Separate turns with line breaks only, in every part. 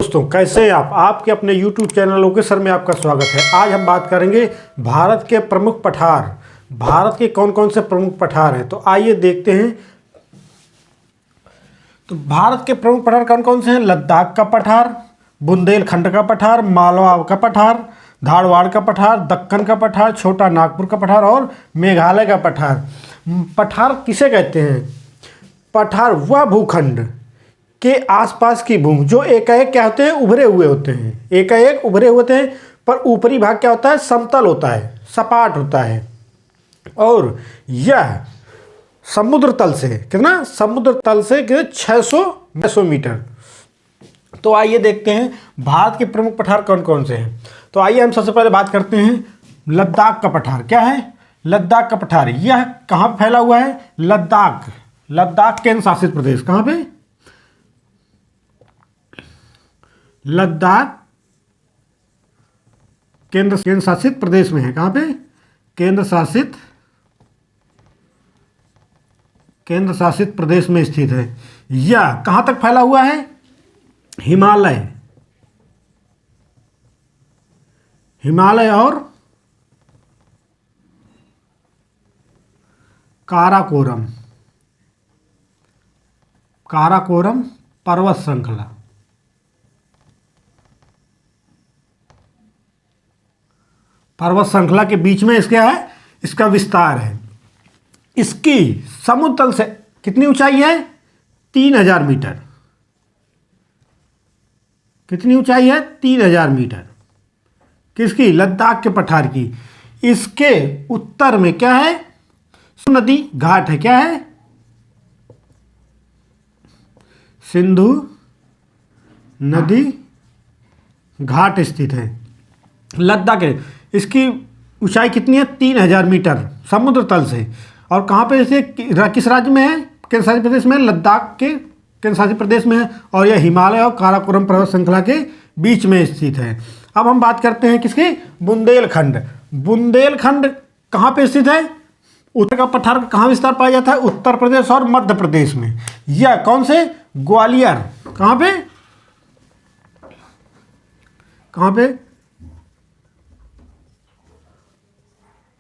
दोस्तों, कैसे हैं आप? आपके अपने YouTube चैनल ओके सर में आपका स्वागत है। आज हम बात करेंगे भारत के प्रमुख पठार। भारत के कौन कौन से प्रमुख पठार हैं, तो आइए देखते हैं। तो भारत के प्रमुख पठार कौन कौन से हैं? लद्दाख का पठार, बुंदेलखंड का पठार, मालवा का पठार, धारवाड़ का पठार, दक्कन का पठार, छोटा नागपुर का पठार और मेघालय का पठार। पठार किसे कहते हैं? पठार वह भूखंड के आसपास की भूमि जो एकाएक क्या होते हैं? उभरे हुए होते हैं। एकाएक उभरे हुए होते हैं, पर ऊपरी भाग क्या होता है? समतल होता है, सपाट होता है। और यह समुद्र तल से कितना? समुद्र तल से 600 मीटर। तो आइए देखते हैं भारत के प्रमुख पठार कौन कौन से हैं। तो आइए हम सबसे पहले बात करते हैं लद्दाख का पठार। क्या है लद्दाख का पठार? यह कहाँ फैला हुआ है? लद्दाख, लद्दाख केंद्र शासित प्रदेश। कहाँ पे? लद्दाख केंद्र शासित प्रदेश में है। कहाँ पे? केंद्र शासित प्रदेश में स्थित है। यह कहाँ तक फैला हुआ है? हिमालय और काराकोरम पर्वत श्रृंखला। पर्वत श्रृंखला के बीच में इसका है, इसका विस्तार है। इसकी समुद्र तल से कितनी ऊंचाई है? 3000 मीटर। कितनी ऊंचाई है? 3000 मीटर। किसकी? लद्दाख के पठार की। इसके उत्तर में क्या है? नदी घाट है। क्या है? सिंधु नदी घाट स्थित है लद्दाख के। इसकी ऊंचाई कितनी है? 3000 मीटर समुद्र तल से। और कहाँ पे इसे किस राज्य में है? केंद्र शासित प्रदेश में। लद्दाख के केंद्र शासित प्रदेश में है। और यह हिमालय और काराकोरम पर्वत श्रृंखला के बीच में स्थित है। अब हम बात करते हैं किसकी? बुंदेलखंड। बुंदेलखंड कहाँ पे स्थित है? उत्तर का पठार कहाँ विस्तार पाया जाता है? उत्तर प्रदेश और मध्य प्रदेश में। यह कौन से? ग्वालियर। कहाँ पे? कहाँ पे?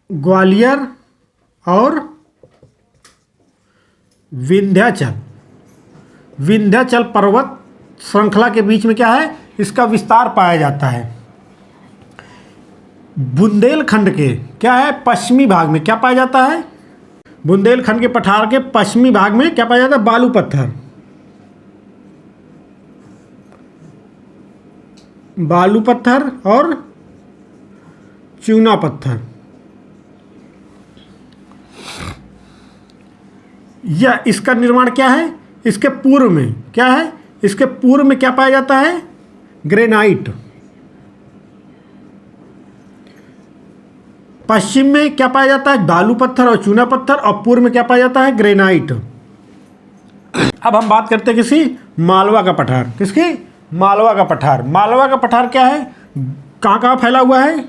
ग्वालियर और विंध्याचल पर्वत श्रृंखला के बीच में क्या है? इसका विस्तार पाया जाता है। बुंदेलखंड के क्या है? पश्चिमी भाग में क्या पाया जाता है? बुंदेलखंड के पठार के पश्चिमी भाग में क्या पाया जाता है? बालू पत्थर और चूना पत्थर। यह इसका निर्माण क्या है? इसके पूर्व में क्या है? इसके पूर्व में क्या पाया जाता है? ग्रेनाइट। पश्चिम में क्या पाया जाता है? बालू पत्थर और चूना पत्थर। और पूर्व में क्या पाया जाता है? ग्रेनाइट। अब हम बात करते हैं किसी? मालवा का पठार। किसकी? मालवा का पठार। मालवा का पठार क्या है? कहाँ कहाँ फैला हुआ है?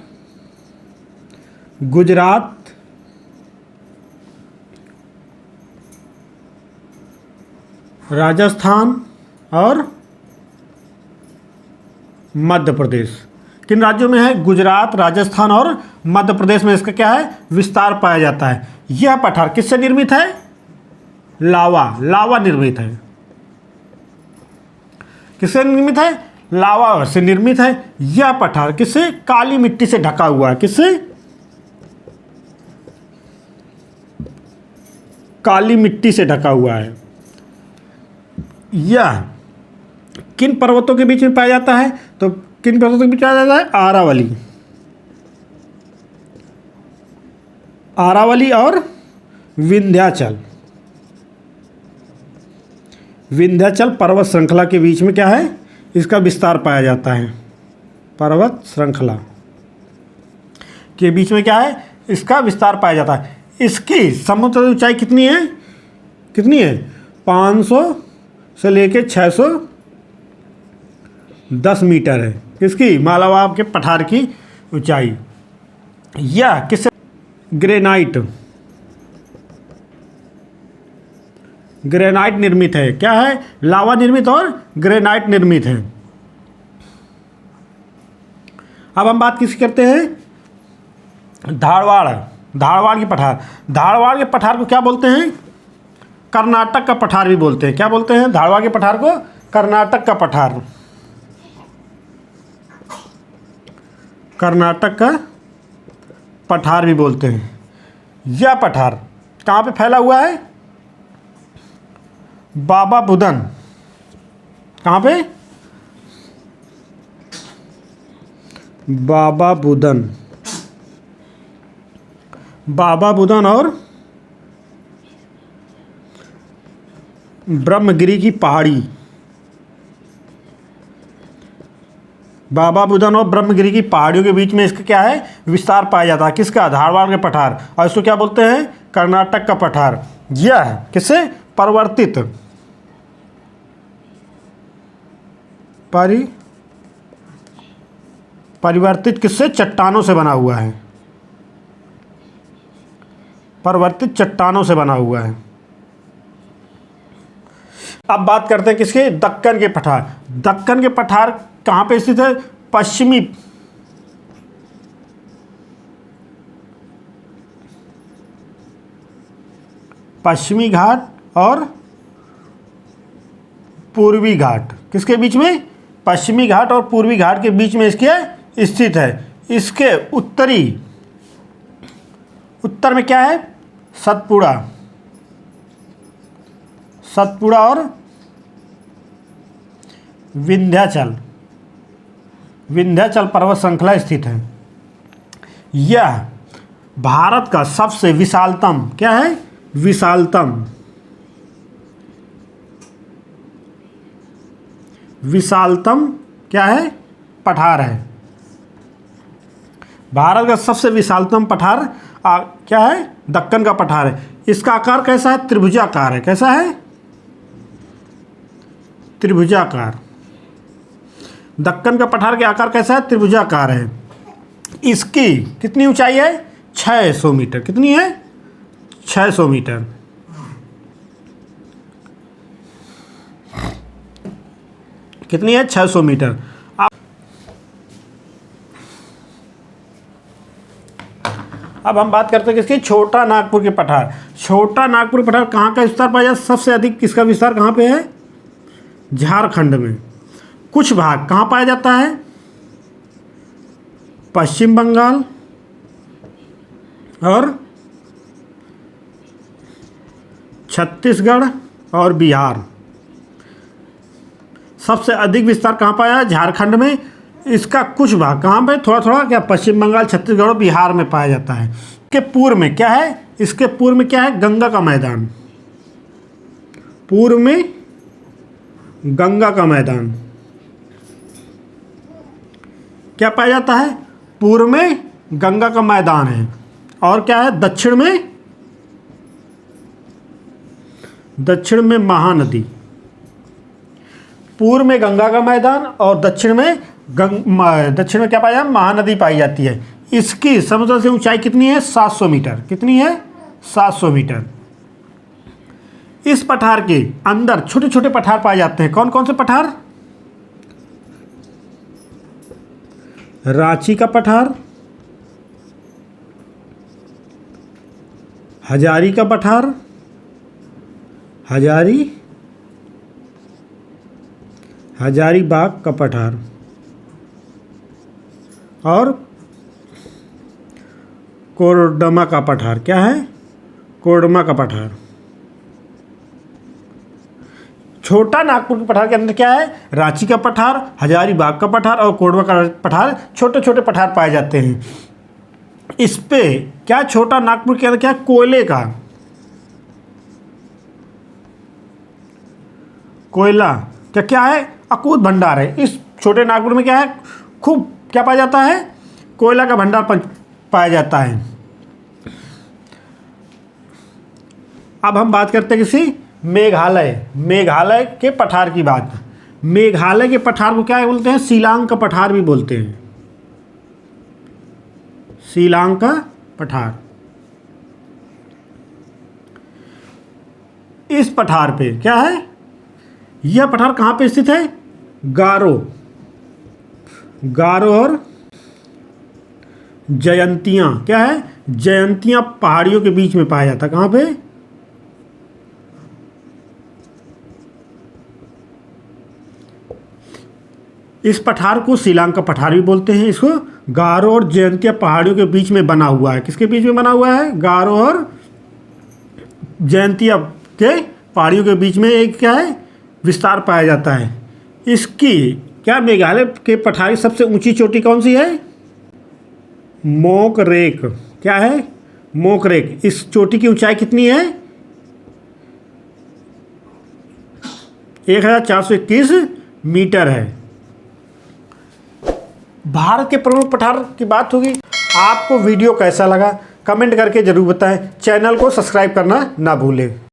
गुजरात, राजस्थान और मध्य प्रदेश। किन राज्यों में है? गुजरात, राजस्थान और मध्य प्रदेश में इसका क्या है? विस्तार पाया जाता है। यह पठार किससे निर्मित है? लावा निर्मित है। किससे निर्मित है? लावा से निर्मित है। यह पठार किससे? काली मिट्टी से ढका हुआ है। किससे? काली मिट्टी से ढका हुआ है। यह किन पर्वतों के बीच में पाया जाता है? तो किन पर्वतों के बीच पाया जाता है? आरावली और विंध्याचल पर्वत श्रृंखला के बीच में क्या है? इसका विस्तार पाया जाता है। पर्वत श्रृंखला के बीच में क्या है? इसका विस्तार पाया जाता है। इसकी समुद्र ऊंचाई कितनी है? 500 से लेके 610 मीटर है। किसकी? मालवा के पठार की ऊंचाई। यह किससे? ग्रेनाइट निर्मित है। क्या है? लावा निर्मित और ग्रेनाइट निर्मित है। अब हम बात किसकी करते हैं, धारवाड़। धारवाड़ की पठार, धारवाड़ के पठार को क्या बोलते हैं, कर्नाटक का पठार भी बोलते हैं। क्या बोलते हैं, धारवाड़ के पठार को कर्नाटक का पठार, कर्नाटक का पठार भी बोलते हैं। यह पठार कहाँ पे फैला हुआ है, बाबा बुदन। कहाँ पे, बाबा बुदन, बाबा बुदन और ब्रह्मगिरी की पहाड़ी, बाबा बुदन और ब्रह्मगिरी की पहाड़ियों के बीच में इसका क्या है, विस्तार पाया जाता है। किसका, धारवाड़ के पठार, और इसको क्या बोलते हैं, कर्नाटक का पठार। यह है किससे, परिवर्तित, परिवर्तित किससे, चट्टानों से बना हुआ है, परिवर्तित चट्टानों से बना हुआ है। अब बात करते हैं किसके, दक्कन के पठार। दक्कन के पठार कहाँ पे स्थित है, पश्चिमी घाट और पूर्वी घाट, किसके बीच में, पश्चिमी घाट और पूर्वी घाट के बीच में इसके स्थित है। इसके उत्तर में क्या है, सतपुड़ा, सतपुड़ा और विंध्याचल, विंध्याचल पर्वत श्रृंखला स्थित है। यह भारत का सबसे विशालतम, क्या है, विशालतम क्या है, पठार है। भारत का सबसे विशालतम पठार क्या है, दक्कन का पठार है। इसका आकार कैसा है, त्रिभुजाकार है। कैसा है, त्रिभुजाकार। दक्कन का पठार के आकार कैसा है, त्रिभुजाकार है। इसकी कितनी ऊंचाई है, 600 मीटर। कितनी है, 600 मीटर। कितनी है, 600 मीटर। अब हम बात करते हैं किसकी, छोटा नागपुर के पठार। छोटा नागपुर पठार कहाँ का विस्तार पाया जाता है, सबसे अधिक किसका विस्तार कहाँ पे है, झारखंड में। कुछ भाग कहाँ पाया जाता है, पश्चिम बंगाल और छत्तीसगढ़ और बिहार। सबसे अधिक विस्तार कहाँ पाया है, झारखंड में। इसका कुछ भाग कहाँ पे, थोड़ा थोड़ा क्या, पश्चिम बंगाल, छत्तीसगढ़ और बिहार में पाया जाता है। इसके पूर्व में क्या है, इसके पूर्व में क्या है, गंगा का मैदान। पूर्व में गंगा का मैदान क्या पाया जाता है, पूर्व में गंगा का मैदान है। और क्या है, दक्षिण में महानदी। पूर्व में गंगा का मैदान और दक्षिण में क्या पाया जाता है, महानदी पाई जाती है। इसकी समुद्र से ऊंचाई कितनी है, 700 मीटर। कितनी है, 700 मीटर। इस पठार के अंदर छोटे छोटे पठार पाए जाते हैं। कौन कौन से पठार, रांची का पठार, हजारी का पठार, हजारीबाग का पठार और कोरडमा का पठार। क्या है, कोरडमा का पठार। छोटा नागपुर के पठार के अंदर क्या है, रांची का पठार, हजारीबाग का पठार और कोरडमा का पठार, छोटे छोटे पठार पाए जाते हैं। इस पे क्या, छोटा नागपुर के अंदर क्या, कोयले का, कोयला क्या क्या है, अकूत भंडार है। इस छोटे नागपुर में क्या है, खूब क्या पाया जाता है, कोयला का भंडार पाया जाता है। अब हम बात करते हैं किसी, मेघालय के पठार की बात। मेघालय के पठार को क्या बोलते हैं, शिलांग का पठार भी बोलते हैं। शिलांग का पठार। इस पठार पे क्या है, यह पठार कहाँ पे स्थित है, गारो और जयंतियाँ, क्या है? जयंतियाँ पहाड़ियों के बीच में पाया जाता है। कहाँ पे? इस पठार को शिलांग का पठार भी बोलते हैं। इसको गारो और जयंतिया पहाड़ियों के बीच में बना हुआ है। किसके बीच में बना हुआ है? गारो और जयंतिया के पहाड़ियों के बीच में एक क्या है? विस्तार पाया जाता है। इसकी क्या मेघालय के पठार की सबसे ऊंची चोटी कौन सी है? मोकरेक। क्या है? मोकरेक। इस चोटी की ऊंचाई कितनी है? 1421 मीटर है। भारत के प्रमुख पठार की बात होगी। आपको वीडियो कैसा लगा कमेंट करके ज़रूर बताएं। चैनल को सब्सक्राइब करना ना भूलें।